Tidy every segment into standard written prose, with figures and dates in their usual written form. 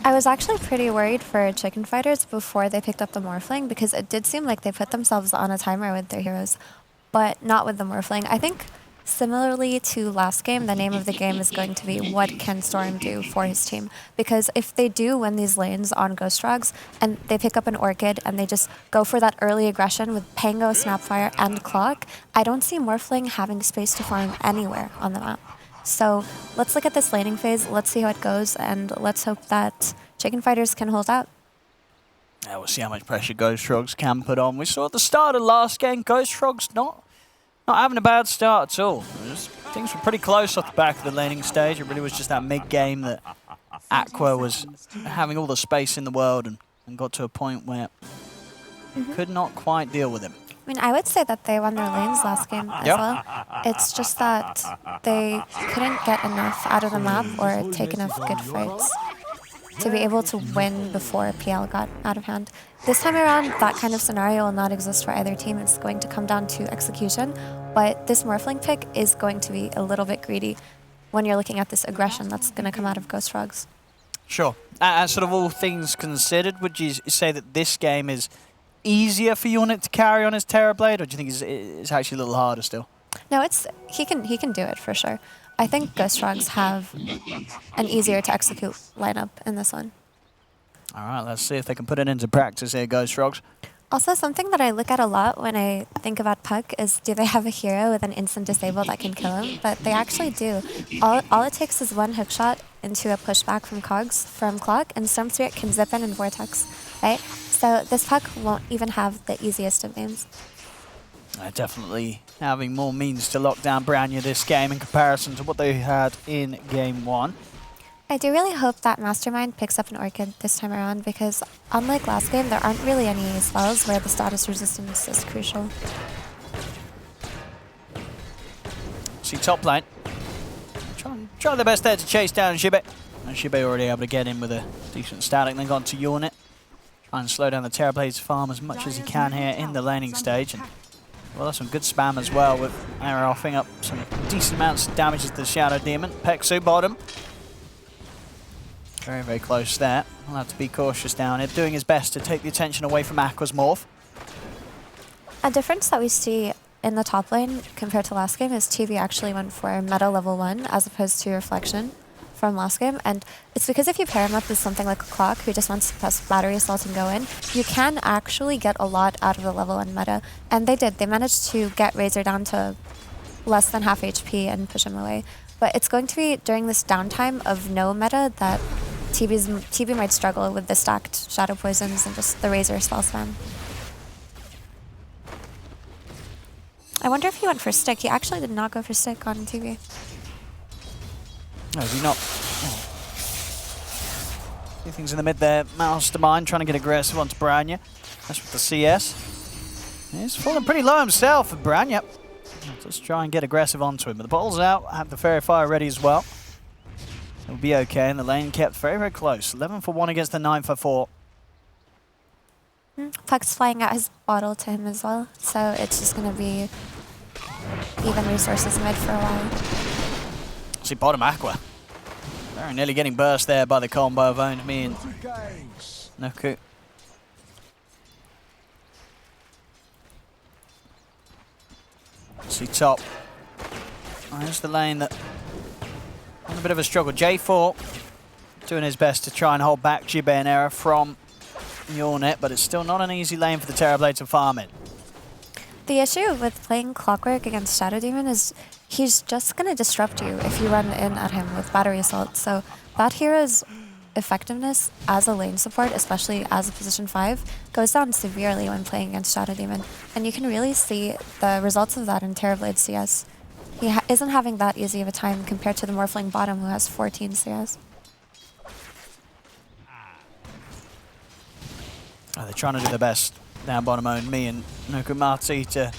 I was actually pretty worried for Chicken Fighters before they picked up the Morphling because it did seem like they put themselves on a timer with their heroes, but not with the Morphling. I think similarly to last game, the name of the game is going to be what can Storm do for his team? Because if they do win these lanes on Ghost Frogs and they pick up an Orchid and they just go for that early aggression with Pango, Snapfire, and Clock, I don't see Morphling having space to farm anywhere on the map. So let's look at this laning phase, let's see how it goes, and let's hope that Chicken Fighters can hold out. Yeah, we'll see how much pressure Ghost Frogs can put on. We saw at the start of last game, Ghost Frogs not having a bad start at all. Things were pretty close off the back of the laning stage. It really was just that mid-game that Aqua was having all the space in the world and got to a point where could not quite deal with him. I mean, I would say that they won their lanes last game as well. It's just that they couldn't get enough out of the map or take enough good fights to be able to win before PL got out of hand. This time around, that kind of scenario will not exist for either team. It's going to come down to execution, but this Morphling pick is going to be a little bit greedy when you're looking at this aggression that's going to come out of Ghost Frogs. Sure. As sort of all things considered, would you say that this game is easier for Unit to carry on his Terrorblade, or do you think it's actually a little harder still? No, he can do it for sure. I think Ghost Frogs have an easier to execute lineup in this one. All right, let's see if they can put it into practice here, Ghost Frogs. Also, something that I look at a lot when I think about Puck is, do they have a hero with an instant disable that can kill him? But they actually do. All it takes is one hookshot into a pushback from Clock, and Storm Spirit can zip in and Vortex, right? So this Puck won't even have the easiest of games. Definitely having more means to lock down Branya this game in comparison to what they had in Game 1. I do really hope that Mastermind picks up an Orchid this time around because unlike last game, there aren't really any spells where the status resistance is crucial. See top lane. Try their best there to chase down Xibe. And Xibe already able to get in with a decent static, then gone to Unit. Try and slow down the Terrorblade's farm as much as he can here in the laning stage. And well, that's some good spam as well with Arrow offering up some decent amounts of damage to the Shadow Demon. Peksu bottom. Very, very close there. We'll have to be cautious down here, doing his best to take the attention away from Aqua's Morph. A difference that we see in the top lane compared to last game is TV actually went for meta level 1 as opposed to Reflection from last game. And it's because if you pair him up with something like a Clock who just wants to press Battery Assault and go in, you can actually get a lot out of the level 1 meta. And they did. They managed to get Razor down to less than half HP and push him away. But it's going to be during this downtime of no meta that TV might struggle with the stacked Shadow Poisons and just the Razor spell spam. I wonder if he went for Stick. He actually did not go for Stick on TV. No, is he not? Oh. Few things in the mid there. Mastermind trying to get aggressive onto Branya. That's with the CS. He's falling pretty low himself for Branya. Just try and get aggressive onto him. But the ball's out. Have the Fairy Fire ready as well. It'll be okay, and the lane kept very, very close. 11 for 1 against the 9 for 4. Puck's flying out his bottle to him as well, so it's just going to be even resources mid for a while. See bottom Aqua. Very nearly getting burst there by the combo of Owned Me and Nuku. See top. There's the lane that a bit of a struggle. J4 doing his best to try and hold back Xibe and Era from Unit, but it's still not an easy lane for the Terrorblade to farm in. The issue with playing Clockwork against Shadow Demon is he's just going to disrupt you if you run in at him with Battery Assault. So that hero's effectiveness as a lane support, especially as a position 5, goes down severely when playing against Shadow Demon. And you can really see the results of that in Terrorblade CS. He isn't having that easy of a time compared to the Morphling bottom who has 14 CS. Oh, they're trying to do their best down bottom. Owned Me and Nukumati to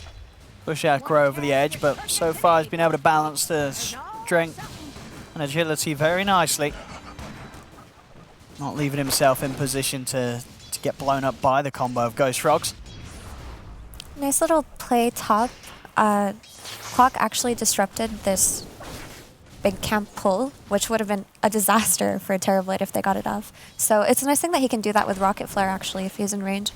push Akro over the edge, but so far he's been able to balance the strength and agility very nicely. Not leaving himself in position to get blown up by the combo of Ghost Frogs. Nice little play top. Clock actually disrupted this big camp pull, which would have been a disaster for Terrorblade if they got it off. So it's a nice thing that he can do that with Rocket Flare, actually, if he's in range.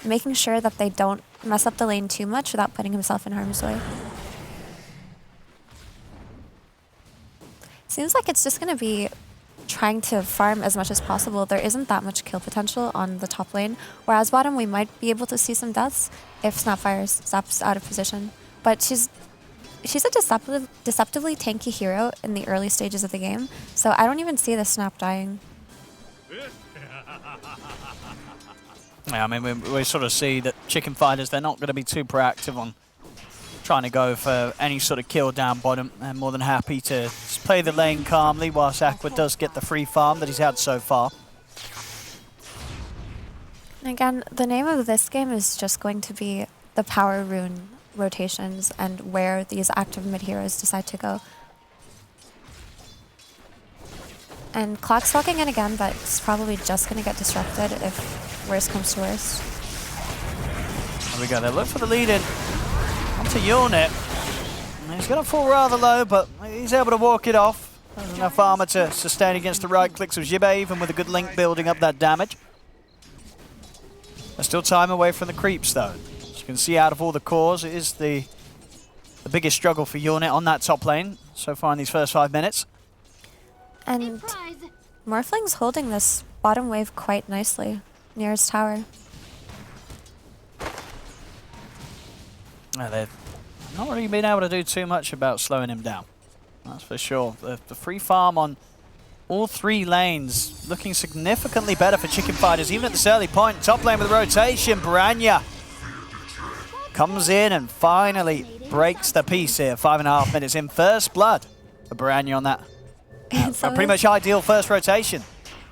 Making sure that they don't mess up the lane too much without putting himself in harm's way. Seems like it's just going to be trying to farm as much as possible. There isn't that much kill potential on the top lane, whereas bottom we might be able to see some deaths if Zap's out of position. But she's a deceptively tanky hero in the early stages of the game, so I don't even see the Snap dying. Yeah, I mean, we sort of see that Chicken Fighters, they're not going to be too proactive on trying to go for any sort of kill down bottom. They're more than happy to just play the lane calmly whilst Aqua does get the free farm that he's had so far. Again, the name of this game is just going to be the power rune rotations and where these active mid heroes decide to go. And Clock's walking in again, but it's probably just going to get disrupted if worst comes to worst. There we go. They look for the lead in onto Unit. He's going to fall rather low, but he's able to walk it off. There's enough armor to sustain against the right clicks of Jibe, even with a good link building up that damage. There's still time away from the creeps, though. As you can see, out of all the cores, it is the biggest struggle for Unit on that top lane so far in these first 5 minutes. And Morphling's holding this bottom wave quite nicely near his tower. They've not really been able to do too much about slowing him down. That's for sure. The free farm on all 3 lanes looking significantly better for Chicken Fighters, even at this early point. Top lane with the rotation. Baranya comes in and finally breaks the piece here. 5.5 minutes in. First blood for Baranya on that. Pretty much ideal first rotation.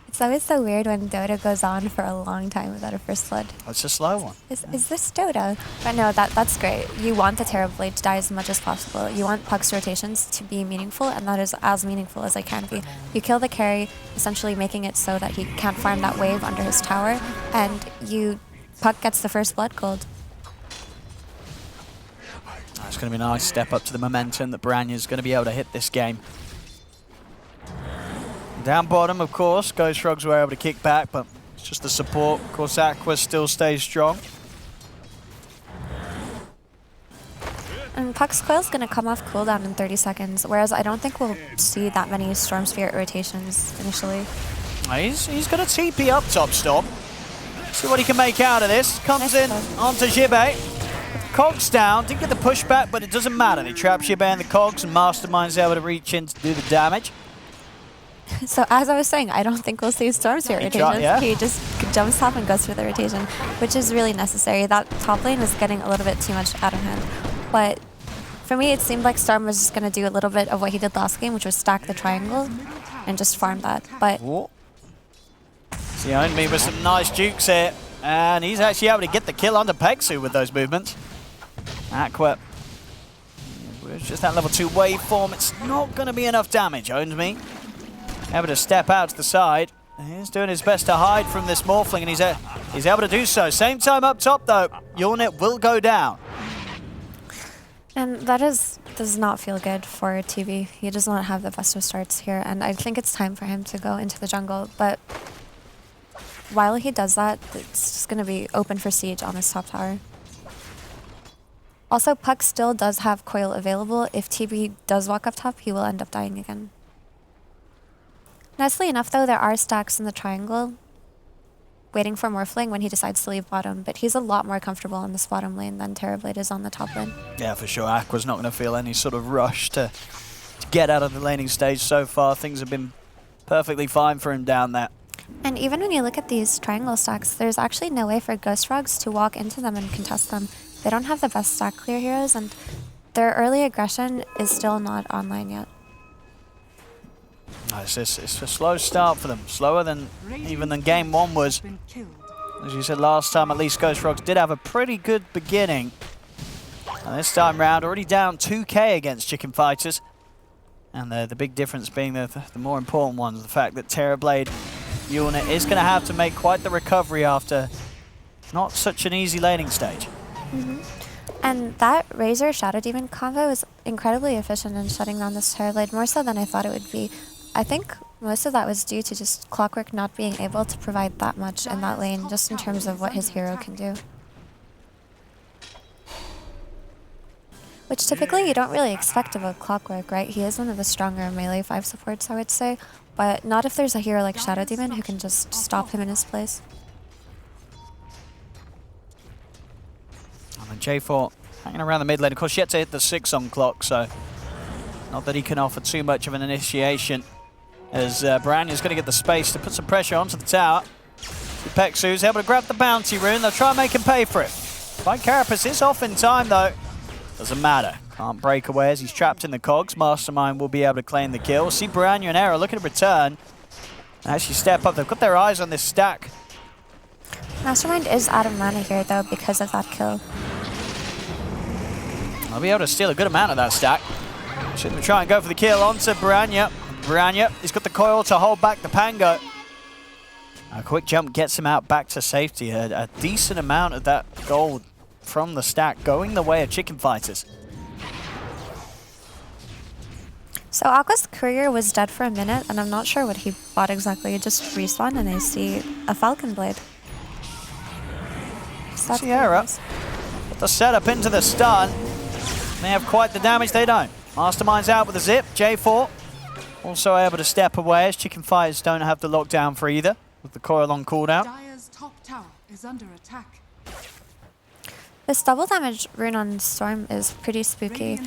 It's always so weird when Dota goes on for a long time without a first blood. It's a slow one. Is this Dota? But no, that's great. You want the Terrorblade to die as much as possible. You want Puck's rotations to be meaningful, and that is as meaningful as they can be. You kill the carry, essentially making it so that he can't farm that wave under his tower, and Puck gets the first blood gold. That's going to be a nice step up to the momentum that Baranya's going to be able to hit this game. Down bottom, of course, Ghost Frogs were able to kick back, but it's just the support. Of course, Aqua still stays strong. And Puck's Coil's going to come off cooldown in 30 seconds, whereas I don't think we'll see that many Storm Spirit rotations initially. He's got a TP up top, Storm. See what he can make out of this. Comes in onto Jibe. Cogs down, didn't get the pushback, but it doesn't matter. They trap Jibe in the Cogs, and Mastermind's able to reach in to do the damage. So as I was saying, I don't think we'll see Storm Spirit rotations. He just jumps top and goes for the rotation, which is really necessary. That top lane is getting a little bit too much out of hand. But for me, it seemed like Storm was just going to do a little bit of what he did last game, which was stack the triangle and just farm that. But See, me with some nice jukes here, and he's actually able to get the kill onto Peksu with those movements. Aqua, it's just that level 2 waveform. It's not going to be enough damage. Me able to step out to the side. He's doing his best to hide from this Morphling, and he's able to do so. Same time up top, though. Unit will go down. And that does not feel good for TV. He does not have the best of starts here, and I think it's time for him to go into the jungle. But while he does that, it's just going to be open for siege on his top tower. Also, Puck still does have Coil available. If TB does walk up top, he will end up dying again. Nicely enough, though, there are stacks in the triangle waiting for Morphling when he decides to leave bottom, but he's a lot more comfortable on this bottom lane than Terrorblade is on the top lane. Yeah, for sure. Aqua's not going to feel any sort of rush to get out of the laning stage so far. Things have been perfectly fine for him down there. And even when you look at these triangle stacks, there's actually no way for Ghost Frogs to walk into them and contest them. They don't have the best stack clear heroes, and their early aggression is still not online yet. It's a slow start for them, slower than even than game 1 was. As you said last time, at least Ghost Frogs did have a pretty good beginning. And this time round, already down 2k against Chicken Fighters. And the big difference being the more important one, the fact that Terrorblade Unit is going to have to make quite the recovery after not such an easy laning stage. And that Razor Shadow Demon combo is incredibly efficient in shutting down this Terrorblade, more so than I thought it would be. I think most of that was due to just Clockwork not being able to provide that much in that lane, just in terms of what his hero can do. Which typically you don't really expect of a Clockwork, right? He is one of the stronger melee 5 supports, I would say, but not if there's a hero like Shadow Demon who can just stop him in his place. And J4 hanging around the mid lane. Of course, yet to hit the 6 on clock, so not that he can offer too much of an initiation. As Branya's going to get the space to put some pressure onto the tower. Pexu's able to grab the bounty rune. They'll try and make him pay for it. By Carapace is off in time, though. Doesn't matter. Can't break away as he's trapped in the cogs. Mastermind will be able to claim the kill. See Branya and Era looking to return. Actually step up. They've got their eyes on this stack. Mastermind is out of mana here, though, because of that kill. I'll be able to steal a good amount of that stack. Should we try and go for the kill onto Branya. Branya, he's got the coil to hold back the Pango. A quick jump gets him out back to safety. A decent amount of that gold from the stack going the way of Chicken Fighters. So Aqua's courier was dead for a minute, and I'm not sure what he bought exactly. He just respawned, and I see a Falcon Blade. So Sierra, put the setup into the stun. They have quite the damage, they don't. Mastermind's out with a zip. J4 also able to step away as Chicken Fighters don't have the lockdown for either, with the coil on cooldown. Dire's top tower is under attack. This double damage rune on Storm is pretty spooky.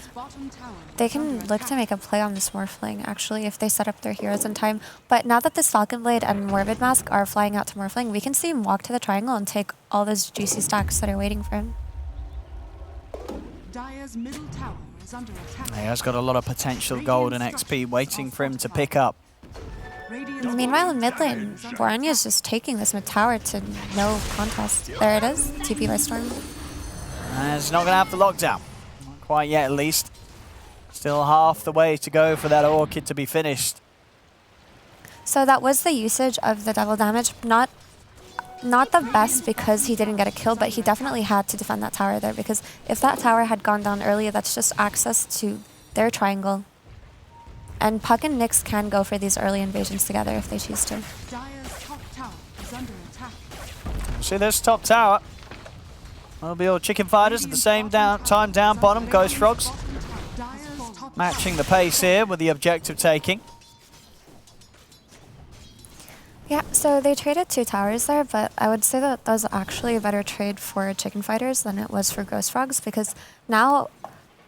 They can look to make a play on this Morphling, actually, if they set up their heroes in time. But now that this Falcon Blade and Morbid Mask are flying out to Morphling, we can see him walk to the triangle and take all those juicy stacks that are waiting for him. Dire's middle tower is under attack. He has got a lot of potential gold and XP waiting for him to pick up. Meanwhile, in mid lane, Boranya is just taking this mid tower to no contest. There it is, TP by Storm. And it's not going to have the lockdown. Not quite yet, at least. Still half the way to go for that Orchid to be finished. So that was the usage of the double damage. Not the best because he didn't get a kill, but he definitely had to defend that tower there, because if that tower had gone down earlier, that's just access to their triangle. And Puck and Nyx can go for these early invasions together if they choose to. Dire's top tower is under attack. See this top tower. Will be all Chicken Fighters at the same time down bottom. Ghost Frogs matching the pace here with the objective taking. Yeah, so they traded 2 towers there, but I would say that was actually a better trade for Chicken Fighters than it was for Ghost Frogs, because now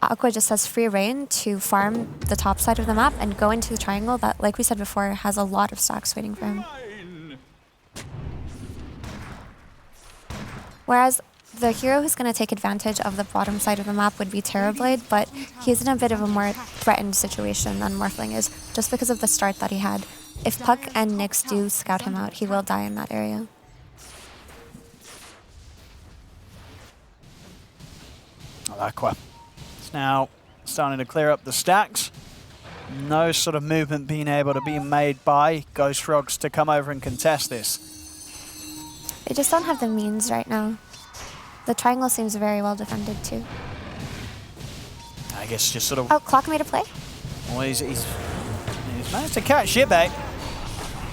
Aqua just has free reign to farm the top side of the map and go into the triangle that, like we said before, has a lot of stacks waiting for him. Whereas the hero who's going to take advantage of the bottom side of the map would be Terrorblade, but he's in a bit of a more threatened situation than Morphling is, just because of the start that he had. If Puck and Nyx do scout him out, he will die in that area. Aqua. It's now starting to clear up the stacks. No sort of movement being able to be made by Ghost Frogs to come over and contest this. They just don't have the means right now. The triangle seems very well defended too. I guess just sort of... Oh, Clock made a play? Well, he's managed to catch Shibe.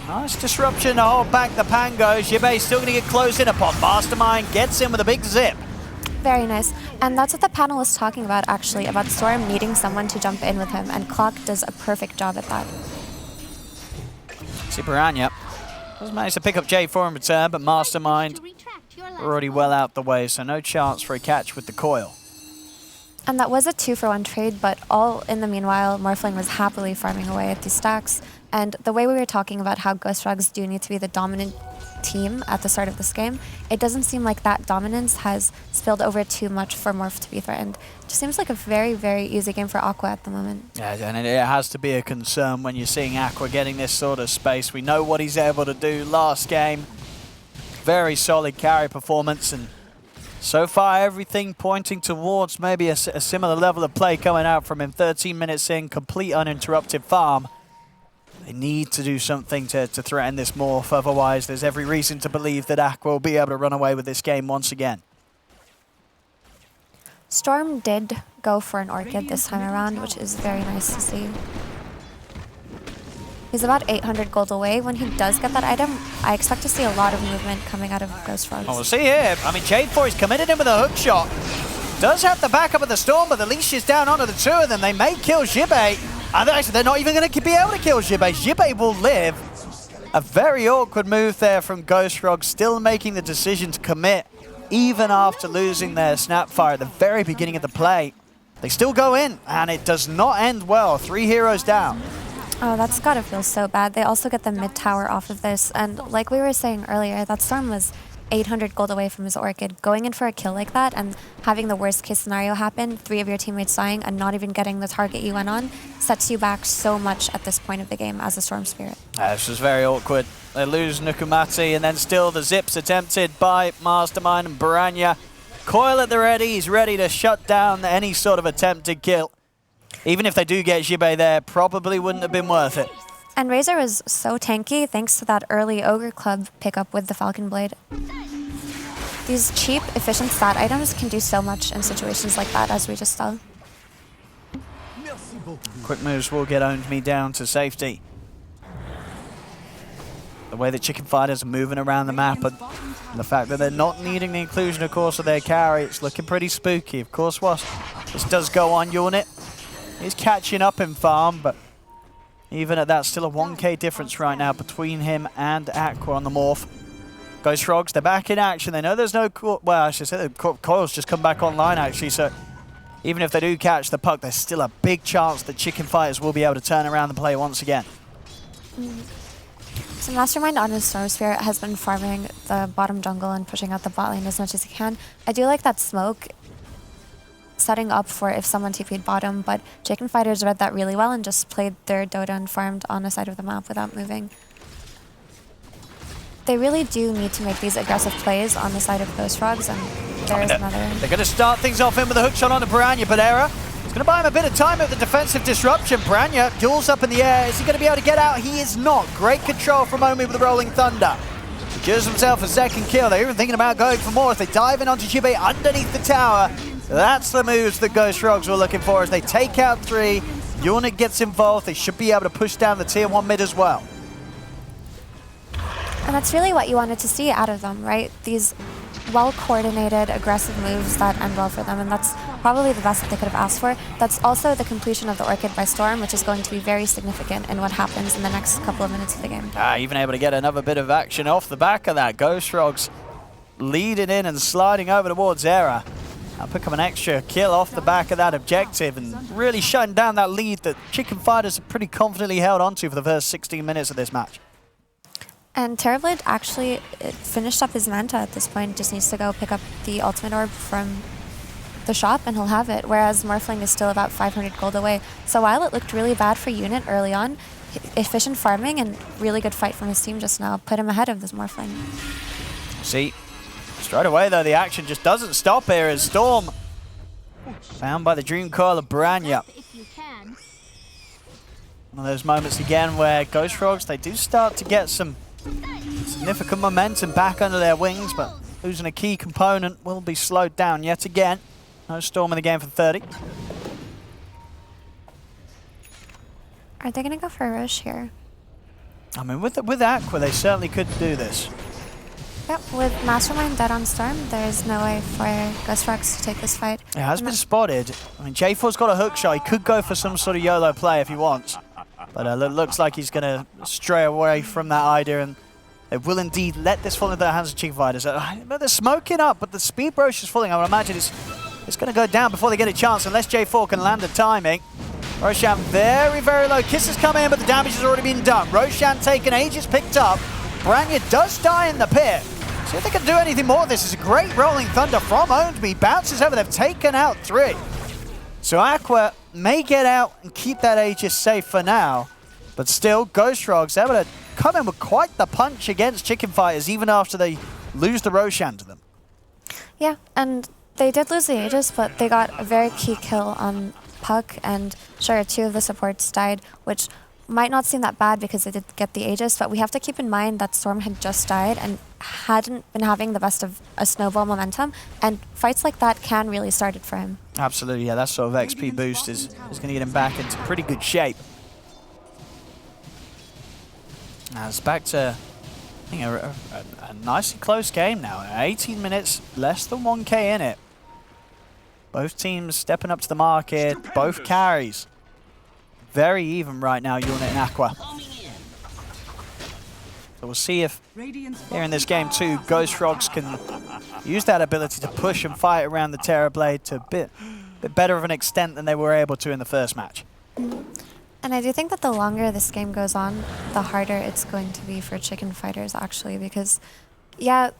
Nice disruption to hold back the Pango. Shibe's still going to get closed in upon. Mastermind gets in with a big zip. Very nice. And that's what the panel was talking about, actually, about Storm needing someone to jump in with him, and Clock does a perfect job at that. Ciparania does manage to pick up J4 in return, but Mastermind already well out the way, so no chance for a catch with the coil. And that was a 2-for-1 trade, but all in the meanwhile, Morphling was happily farming away at these stacks. And the way we were talking about how Ghost Frogs do need to be the dominant team at the start of this game, it doesn't seem like that dominance has spilled over too much for Morph to be threatened. It just seems like a very, very easy game for Aqua at the moment. Yeah, and it has to be a concern when you're seeing Aqua getting this sort of space. We know what he's able to do last game. Very solid carry performance, and so far everything pointing towards maybe a similar level of play coming out from him. 13 minutes in, complete uninterrupted farm. They need to do something to threaten this Morph, otherwise there's every reason to believe that Aqua will be able to run away with this game once again. Storm did go for an Orchid this time around, which is very nice to see. He's about 800 gold away. When he does get that item, I expect to see a lot of movement coming out of Ghost Frogs. Oh, we'll see here. I mean, J4 is committed in with a hook shot. Does have the backup of the Storm, but the leash is down onto the two of them. They may kill Jibei. And actually, they're not even going to be able to kill Jibei. Jibei will live. A very awkward move there from Ghost Frogs, still making the decision to commit, even after losing their Snapfire at the very beginning of the play. They still go in, and it does not end well. 3 heroes down. Oh, that's gotta feel so bad. They also get the mid tower off of this, and like we were saying earlier, that Storm was 800 gold away from his Orchid. Going in for a kill like that and having the worst case scenario happen, 3 of your teammates dying and not even getting the target you went on, sets you back so much at this point of the game as a Storm Spirit. This was very awkward. They lose Nukumati, and then still the zips attempted by Mastermind and Baranya. Coil at the ready, he's ready to shut down any sort of attempted kill. Even if they do get Jibei there, probably wouldn't have been worth it. And Razor was so tanky thanks to that early Ogre Club pickup with the Falcon Blade. These cheap, efficient stat items can do so much in situations like that, as we just saw. Quick moves will get owned me down to safety. The way that Chicken Fighters are moving around the map and the fact that they're not needing the inclusion, of course, of their carry, it's looking pretty spooky. Of course, what this does go on Unit. He's catching up in farm, but even at that, still a 1k difference right now between him and Aqua on the morph. Ghost Frogs, they're back in action. They know there's no well, I should say the coil's just come back online actually, so even if they do catch the puck, there's still a big chance that Chicken Fighters will be able to turn around the play once again. So Mastermind on his Storm Spirit has been farming the bottom jungle and pushing out the bot lane as much as he can. I do like that smoke setting up for if someone TP'd bottom, but Chicken Fighters read that really well and just played their Dota and farmed on the side of the map without moving. They really do need to make these aggressive plays on the side of Ghost Frogs, and there is another. They're going to start things off in with a hook shot onto Baranya, but Era is going to buy him a bit of time at the defensive disruption. Baranya duels up in the air. Is he going to be able to get out? He is not. Great control from Omi with the Rolling Thunder. Secures himself a second kill. They're even thinking about going for more as they dive in onto Jibei underneath the tower. That's the moves that Ghost Frogs were looking for as they take out 3. Unit gets involved. They should be able to push down the tier 1 mid as well. And that's really what you wanted to see out of them, right? These well-coordinated, aggressive moves that end well for them, and that's probably the best that they could have asked for. That's also the completion of the Orchid by Storm, which is going to be very significant in what happens in the next couple of minutes of the game. Even able to get another bit of action off the back of that. Ghost Frogs leading in and sliding over towards Era. I'll pick up an extra kill off the back of that objective and really shutting down that lead that Chicken Fighters have pretty confidently held onto for the first 16 minutes of this match. And Terrorblade actually finished up his Manta at this point, just needs to go pick up the ultimate orb from the shop and he'll have it, whereas Morphling is still about 500 gold away. So while it looked really bad for Unit early on, efficient farming and really good fight from his team just now put him ahead of this Morphling. See, straight away though, the action just doesn't stop here as Storm found by the Dream Coil of Baranya. One of those moments again where Ghost Frogs, they do start to get some significant momentum back under their wings, but losing a key component will be slowed down yet again. No Storm in the game for 30. Are they going to go for a rush here? I mean, with Aqua, they certainly could do this. Yep, with Mastermind dead on Storm, there's no way for Ghost Frogs to take this fight. It has been spotted. I mean, J4's got a hook shot. He could go for some sort of YOLO play if he wants. But it looks like he's going to stray away from that idea, and they will indeed let this fall into the hands of Chicken Fighters. They're smoking up, but the speed broach is falling. I would imagine it's going to go down before they get a chance, unless J4 can land the timing. Roshan very, very low. Kisses come in, but the damage has already been done. Roshan taken, Aegis picked up. Baranya does die in the pit. See if they can do anything more. This is a great Rolling Thunder from Owned Me. Bounces over. They've taken out 3. So Aqua may get out and keep that Aegis safe for now. But still, Ghost Frogs able to come in with quite the punch against Chicken Fighters, even after they lose the Roshan to them. Yeah, and they did lose the Aegis, but they got a very key kill on Puck, and sure, 2 of the supports died, which might not seem that bad because they did get the Aegis, but we have to keep in mind that Storm had just died and hadn't been having the best of a snowball momentum, and fights like that can really start it for him. Absolutely, yeah, that sort of XP boost is going to get him back into pretty good shape. Now it's back to, I think, a nicely close game now. 18 minutes, less than 1k in it. Both teams stepping up to the market, both carries. Very even right now, Unit and Aqua. So we'll see if here in this game too, Ghost Frogs can use that ability to push and fight around the Terrorblade to a bit better of an extent than they were able to in the first match. And I do think that the longer this game goes on, the harder it's going to be for Chicken Fighters, actually, because, yeah,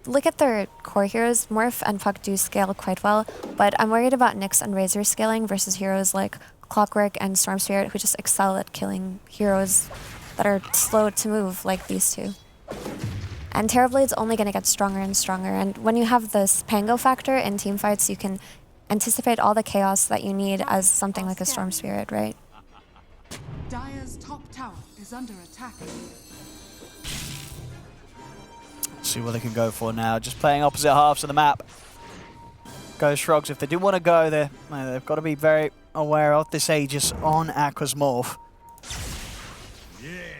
look at their core heroes. Morph and Puck do scale quite well, but I'm worried about Nyx and Razor scaling versus heroes like Clockwork and Storm Spirit, who just excel at killing heroes that are slow to move, like these two. And Terrorblade's only going to get stronger and stronger, and when you have this Pango factor in teamfights, you can anticipate all the chaos that you need as something like a Storm Spirit, right? Dire's top tower is under attack. See what they can go for now. Just playing opposite halves of the map. Ghost Frogs, if they do want to go there, they've got to be very aware of this Aegis on Aqua's Morph.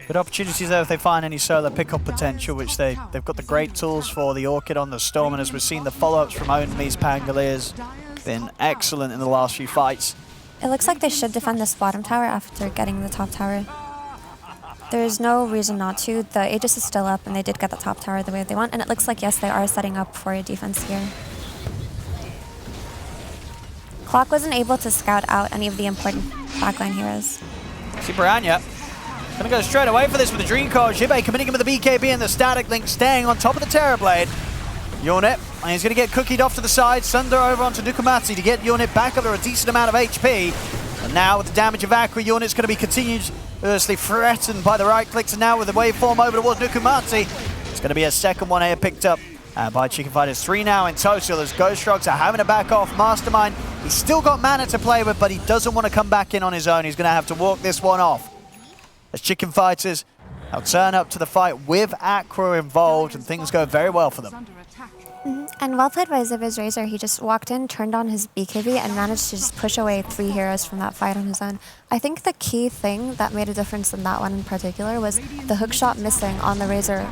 Good opportunities there if they find any solar pickup potential, which they've got the great tools for. The Orchid on the Storm, and as we've seen, the follow-ups from Onmi's Pangoliers been excellent in the last few fights. It looks like they should defend this bottom tower after getting the top tower. There's no reason not to. The Aegis is still up, and they did get the top tower the way they want, and it looks like, yes, they are setting up for a defense here. Clock wasn't able to scout out any of the important backline heroes. See Branya. Gonna go straight away for this with the Dream Coil. Jibe committing him with the BKB and the Static Link, staying on top of the Terrorblade. Unit, and he's gonna get cookied off to the side. Sunder over onto Nukamati to get Unit back up to a decent amount of HP. And now with the damage of Aqua, Unit's gonna be continuously threatened by the right clicks, and now with the waveform over towards Nukamati. It's gonna be a second one here picked up by Chicken Fighters. 3 now in total as Ghost Frogs are having to back off. Mastermind, he's still got mana to play with, but he doesn't want to come back in on his own. He's gonna have to walk this one off. As Chicken Fighters, they'll turn up to the fight with Aqua involved, and things go very well for them. And well played by Ziviz Razor. He just walked in, turned on his BKB, and managed to just push away 3 heroes from that fight on his own. I think the key thing that made a difference in that one in particular was the hook shot missing on the Razor,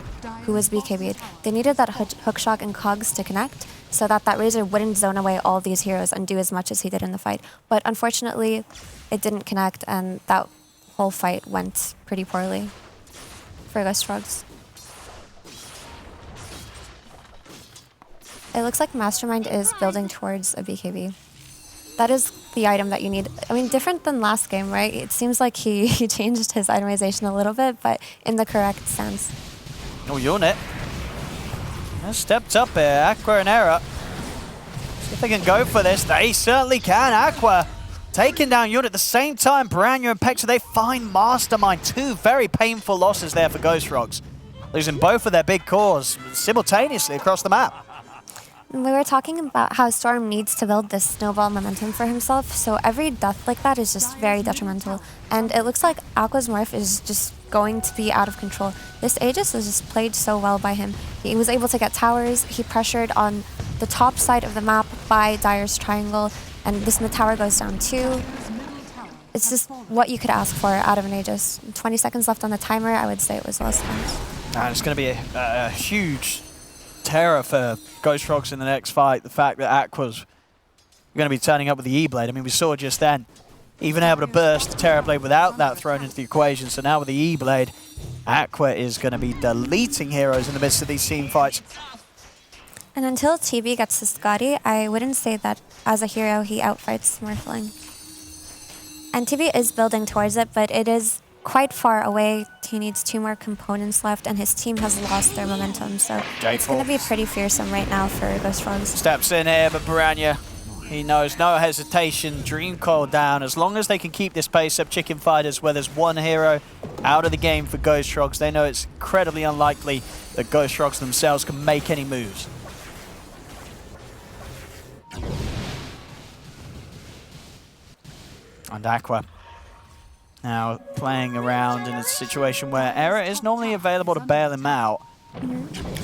who was BKB'd. They needed that hook shot and cogs to connect so that that Razor wouldn't zone away all these heroes and do as much as he did in the fight. But unfortunately, it didn't connect, and that whole fight went pretty poorly for Ghost Frogs. It looks like Mastermind is building towards a BKB. That is the item that you need. I mean, different than last game, right? It seems like he changed his itemization a little bit, but in the correct sense. Oh, Unit. Stepped up here, Aqua and Era. See if they can go for this. They certainly can. Aqua taking down Unit at the same time. Branya and Pexa, they find Mastermind. 2 very painful losses there for Ghost Frogs. Losing both of their big cores simultaneously across the map. We were talking about how Storm needs to build this snowball momentum for himself, so every death like that is just very detrimental. And it looks like Aqua's Morph is just going to be out of control. This Aegis is just played so well by him. He was able to get towers, he pressured on the top side of the map by Dire's triangle, and this mid tower goes down too. It's just what you could ask for out of an Aegis. 20 seconds left on the timer, I would say it was well spent. And it's going to be a huge terror for Ghost Frogs in the next fight. The fact that Aqua's going to be turning up with the E-Blade. I mean, we saw just then, even able to burst the Terrorblade without that thrown into the equation. So now with the E-Blade, Aqua is going to be deleting heroes in the midst of these team fights. And until TB gets to Scotty, I wouldn't say that as a hero he outfights Morphling. And TB is building towards it, but it is quite far away. He needs 2 more components left, and his team has lost their momentum, so it's going to be pretty fearsome right now for Ghost Frogs. Steps in here, but Branya, he knows no hesitation. Dream Coil down. As long as they can keep this pace up, Chicken Fighters, where there's 1 hero out of the game for Ghost Frogs, they know it's incredibly unlikely that Ghost Frogs themselves can make any moves. And Aqua Now playing around in a situation where Era is normally available to bail him out.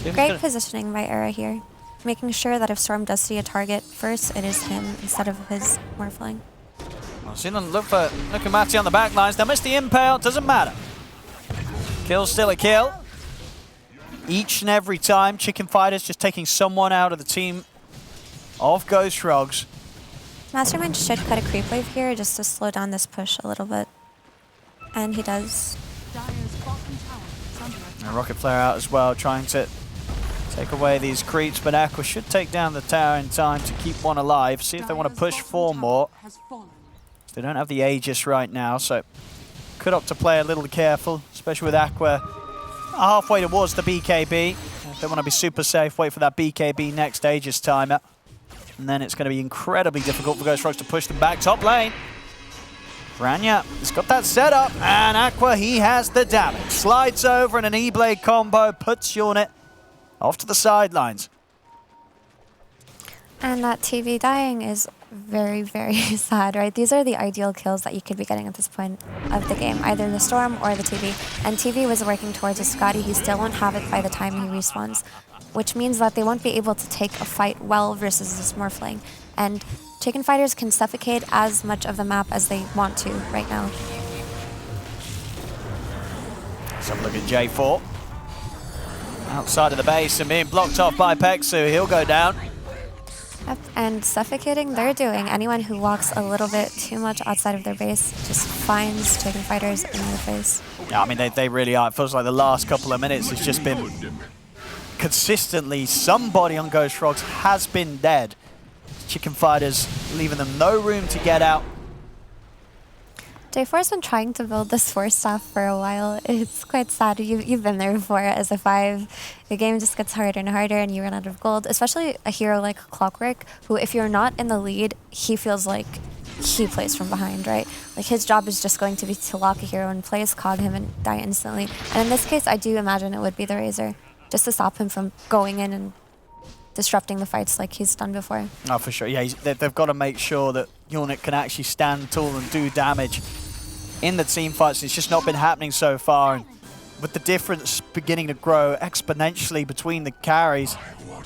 Great positioning by Era here. Making sure that if Storm does see a target first, it is him instead of his Morphling. Well, see them look for Nukamati on the back lines. They'll miss the impale, doesn't matter. Kill's still a kill. Each and every time, Chicken Fighters just taking someone out of the team of Ghost Frogs. Mastermind should cut a creep wave here just to slow down this push a little bit. And he does. Dire's bottom tower is under attack. And Rocket Flare out as well, trying to take away these creeps, but Aqua should take down the tower in time to keep one alive. See if they want to push four more. Has fallen. They don't have the Aegis right now, so could opt to play a little careful, especially with Aqua halfway towards the BKB. If they want to be super safe, wait for that BKB next Aegis timer. And then it's going to be incredibly difficult for Ghost Frogs to push them back top lane. Branya has got that set up, and Aqua, he has the damage. Slides over in an E-Blade combo, puts Unit off to the sidelines. And that TV dying is very, very sad, right? These are the ideal kills that you could be getting at this point of the game, either the Storm or the TV. And TV was working towards a Scotty. He still won't have it by the time he respawns, which means that they won't be able to take a fight well versus this Morphling. And Chicken Fighters can suffocate as much of the map as they want to right now. Let's have a look at J4. Outside of the base and being blocked off by Peksu, he'll go down. Yep, and suffocating, they're doing. Anyone who walks a little bit too much outside of their base just finds Chicken Fighters in the face. Yeah, I mean, they really are. It feels like the last couple of minutes has just been consistently somebody on Ghost Frogs has been dead. Chicken Fighters leaving them no room to get out. J4's been trying to build this Force Staff for a while. It's quite sad. You've been there before as a 5. The game just gets harder and harder and you run out of gold, especially a hero like Clockwork, who if you're not in the lead, he feels like he plays from behind, right? Like his job is just going to be to lock a hero and play his cog him and die instantly. And in this case, I do imagine it would be the Razor, just to stop him from going in and disrupting the fights like he's done before. Oh, for sure. Yeah, they've got to make sure that Unit can actually stand tall and do damage in the team fights. It's just not been happening so far. And with the difference beginning to grow exponentially between the carries,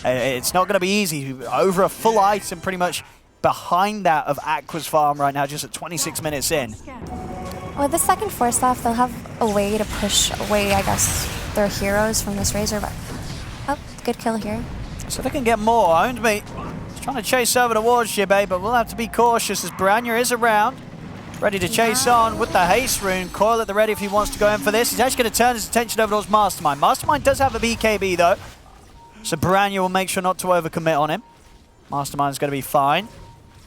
it's not going to be easy. Over a full item pretty much behind that of Aqua's farm right now, just at 26 minutes in. With the second Force Staff, they'll have a way to push away, I guess, their heroes from this Razor. But oh, good kill here. So they can get more. Owned Me he's trying to chase over towards Jibe, but we'll have to be cautious as Branya is around. Ready to chase on with the haste rune. Coil at the ready if he wants to go in for this. He's actually going to turn his attention over towards Mastermind. Mastermind does have a BKB though, so Branya will make sure not to overcommit on him. Mastermind's going to be fine.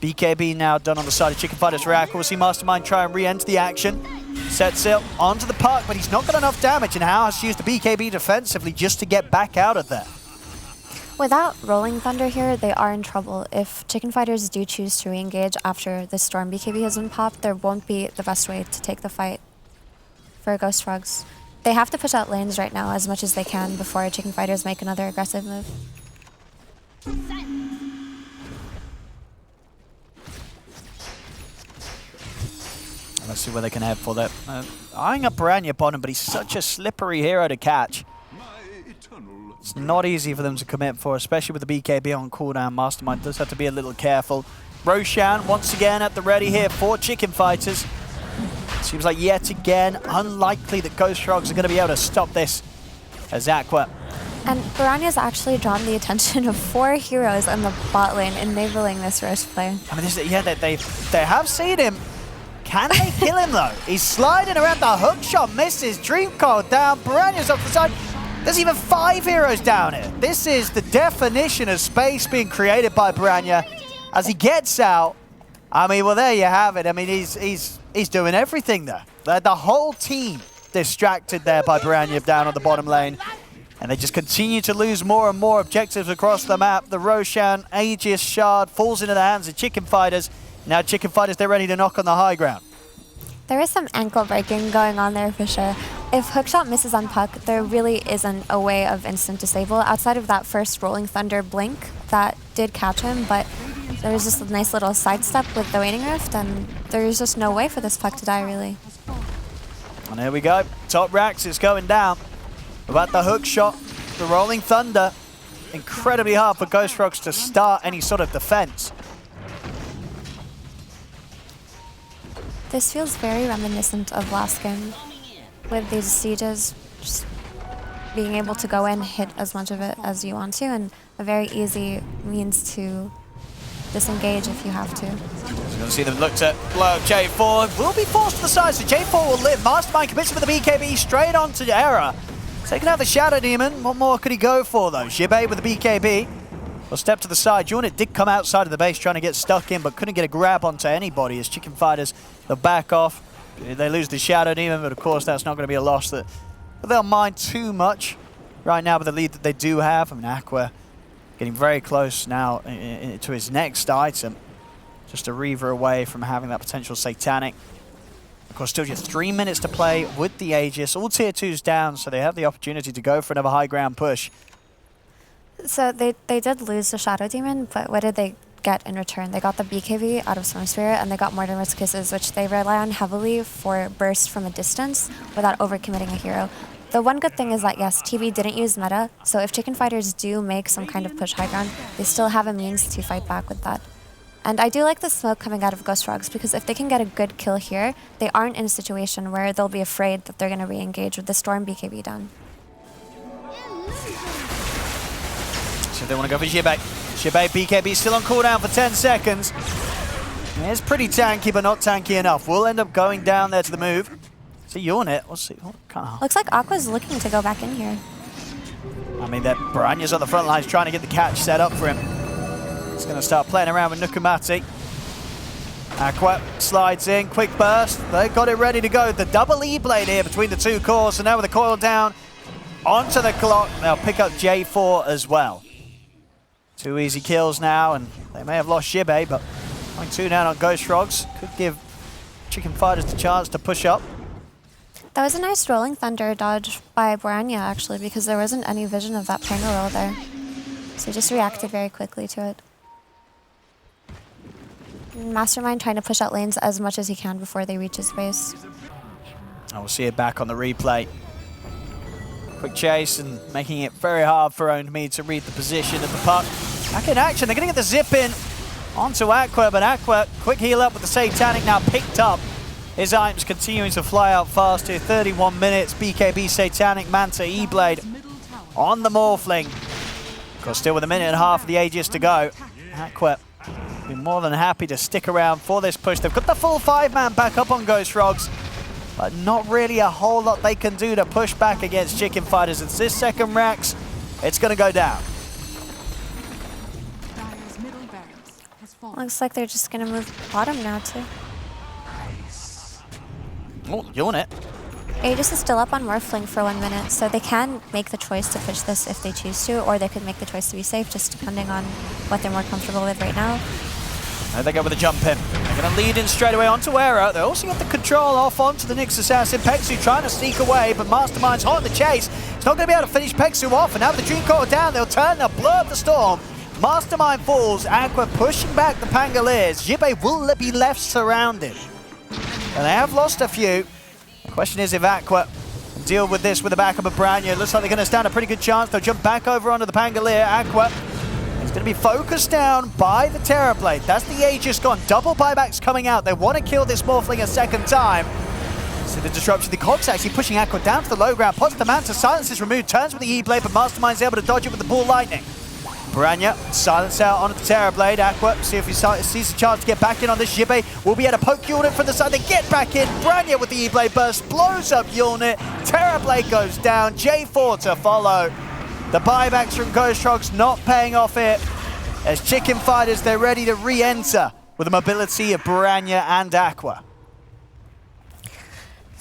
BKB now done on the side of Chicken Fighters for Aqua. We'll see Mastermind try and re-enter the action. Sets it onto the puck, but he's not got enough damage, and How has to use the BKB defensively just to get back out of there. Without Rolling Thunder here, they are in trouble. If Chicken Fighters do choose to re-engage after the Storm BKB has been popped, there won't be the best way to take the fight for Ghost Frogs. They have to push out lanes right now as much as they can before Chicken Fighters make another aggressive move. Let's see where they can head for that. Eyeing up Branya upon him, but he's such a slippery hero to catch. It's not easy for them to commit for, especially with the BKB on cooldown. Mastermind does have to be a little careful. Roshan once again at the ready here for Chicken Fighters. Seems like yet again unlikely that Ghost Frogs are going to be able to stop this as Aqua. And Piranha's actually drawn the attention of 4 heroes in the bot lane, enabling this Rosh play. I mean, yeah, they have seen him. Can they kill him though? He's sliding around, the hook shot misses. Dream Coil down, Piranha's off the side. There's even 5 heroes down here. This is the definition of space being created by Branya. As he gets out, I mean, well, there you have it. I mean, he's doing everything there. The whole team distracted there by Branya down on the bottom lane. And they just continue to lose more and more objectives across the map. The Roshan Aegis Shard falls into the hands of Chicken Fighters. Now Chicken Fighters, they're ready to knock on the high ground. There is some ankle breaking going on there for sure. If Hookshot misses on puck, there really isn't a way of instant disable outside of that first Rolling Thunder blink that did catch him, but there was just a nice little sidestep with the Waning Rift, and there's just no way for this puck to die, really. And here we go. Top racks is going down. About the hook shot, the rolling thunder. Incredibly hard for Ghost Rocks to start any sort of defense. This feels very reminiscent of last game, with these sieges just being able to go in, hit as much of it as you want to, and a very easy means to disengage if you have to. So you're going to see them look to blow up J4. Will be forced to the side, so J4 will live. Mastermind commits with the BKB straight onto Era. Taking out the Shadow Demon. What more could he go for, though? Jibei with the BKB will step to the side. Unit did come outside of the base trying to get stuck in, but couldn't get a grab onto anybody as Chicken Fighters, they'll back off. They lose the Shadow Demon, but of course that's not going to be a loss that they'll mind too much right now with the lead that they do have. I mean, Aqua getting very close now to his next item. Just a Reaver away from having that potential Satanic. Of course, still just 3 minutes to play with the Aegis. All tier 2s down, so they have the opportunity to go for another high ground push. So they did lose the Shadow Demon, but what did they get in return? They got the BKB out of Storm Spirit, and they got Mortimer's Kisses, which they rely on heavily for burst from a distance without overcommitting a hero. The one good thing is that, yes, TB didn't use meta, so if Chicken Fighters do make some kind of push high ground, they still have a means to fight back with that. And I do like the smoke coming out of Ghost Frogs, because if they can get a good kill here, they aren't in a situation where they'll be afraid that they're going to re-engage with the Storm BKB down. So they want to go for Jibei. Jibei BKB still on cooldown for 10 seconds. It's pretty tanky, but not tanky enough. We'll end up going down there to the move. So Unit, we'll see. Looks like Aqua's looking to go back in here. I mean, that Baranya's on the front lines trying to get the catch set up for him. He's going to start playing around with Nukumati. Aqua slides in, quick burst. They got it ready to go. The double E-blade here between the two cores. So now with the coil down onto the clock, they'll pick up J4 as well. 2 easy kills now, and they may have lost Jibei, but going 2 down on Ghost Frogs could give Chicken Fighters the chance to push up. That was a nice rolling thunder dodge by Boranya, actually, because there wasn't any vision of that Panga roll there. So he just reacted very quickly to it. Mastermind trying to push out lanes as much as he can before they reach his base. And we'll see it back on the replay. Quick chase and making it very hard for Ownme to read the position of the puck. Back in action, they're going to get the zip in onto Aqua, but Aqua, quick heal up with the Satanic now picked up. His items continuing to fly out fast here. 31 minutes, BKB Satanic, Manta, E-Blade on the Morphling. Of course, still with a minute and a half of the Aegis to go. Aqua be more than happy to stick around for this push. They've got the full 5-man back up on Ghost Frogs, but not really a whole lot they can do to push back against Chicken Fighters. It's this second Rax. It's going to go down. Looks like they're just going to move bottom now, too. Oh, Unit. Aegis is still up on Morphling for 1 minute, so they can make the choice to push this if they choose to, or they could make the choice to be safe, just depending on what they're more comfortable with right now. There they go with a jump in. They're going to lead in straight away onto Era. They also got the control off onto the Nyx Assassin. Pexu trying to sneak away, but Mastermind's hot in the chase. He's not going to be able to finish Pexu off, and now with the Dream Core down, they'll turn, they'll blow up the Storm. Mastermind falls, Aqua pushing back the Pangoliers. Jibei will be left surrounded. And they have lost a few. The question is if Aqua can deal with this with the backup of Branya. It looks like they're going to stand a pretty good chance. They'll jump back over onto the Pangolier. Aqua is going to be focused down by the Terrorblade. That's the Aegis gone. Double buybacks coming out. They want to kill this Morphling a second time. See the disruption. The Cog's actually pushing Aqua down to the low ground. Pots the Manta. Silence is removed. Turns with the E-Blade, but Mastermind's able to dodge it with the Ball Lightning. Branya, silence out onto the Terrorblade. Aqua, see if he sees a chance to get back in on this. Jibei will be able to poke Unit from the side. They get back in. Branya with the E-Blade burst, blows up Unit. Terrorblade goes down. J4 to follow. The buybacks from Ghost Frogs not paying off here. As Chicken Fighters, they're ready to re-enter with the mobility of Branya and Aqua.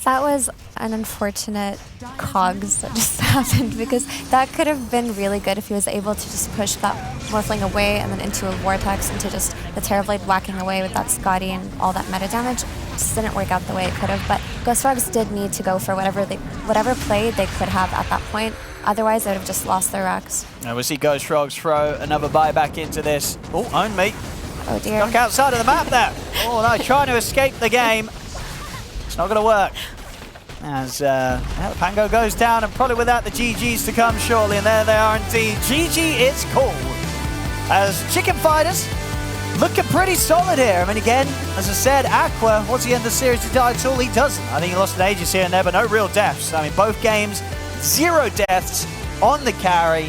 That was an unfortunate cogs that just happened, because that could have been really good if he was able to just push that Morphling away and then into a Vortex, into just the Terrorblade whacking away with that Scotty and all that meta damage. It just didn't work out the way it could have, but Ghost Frogs did need to go for whatever play they could have at that point. Otherwise, they would have just lost their racks. Now we see Ghost Frogs throw another buyback into this. Oh, Ownme. Oh dear. Stuck outside of the map there. Oh no, trying to escape the game. It's not going to work. As Pango goes down, and probably without the GGs to come shortly, and there they are indeed. GG is cool. As Chicken Fighters looking pretty solid here. I mean, again, as I said, Aqua, what's he end the series to die at all? He doesn't. I think he lost an Aegis here and there, but no real deaths. I mean, both games, 0 deaths on the carry.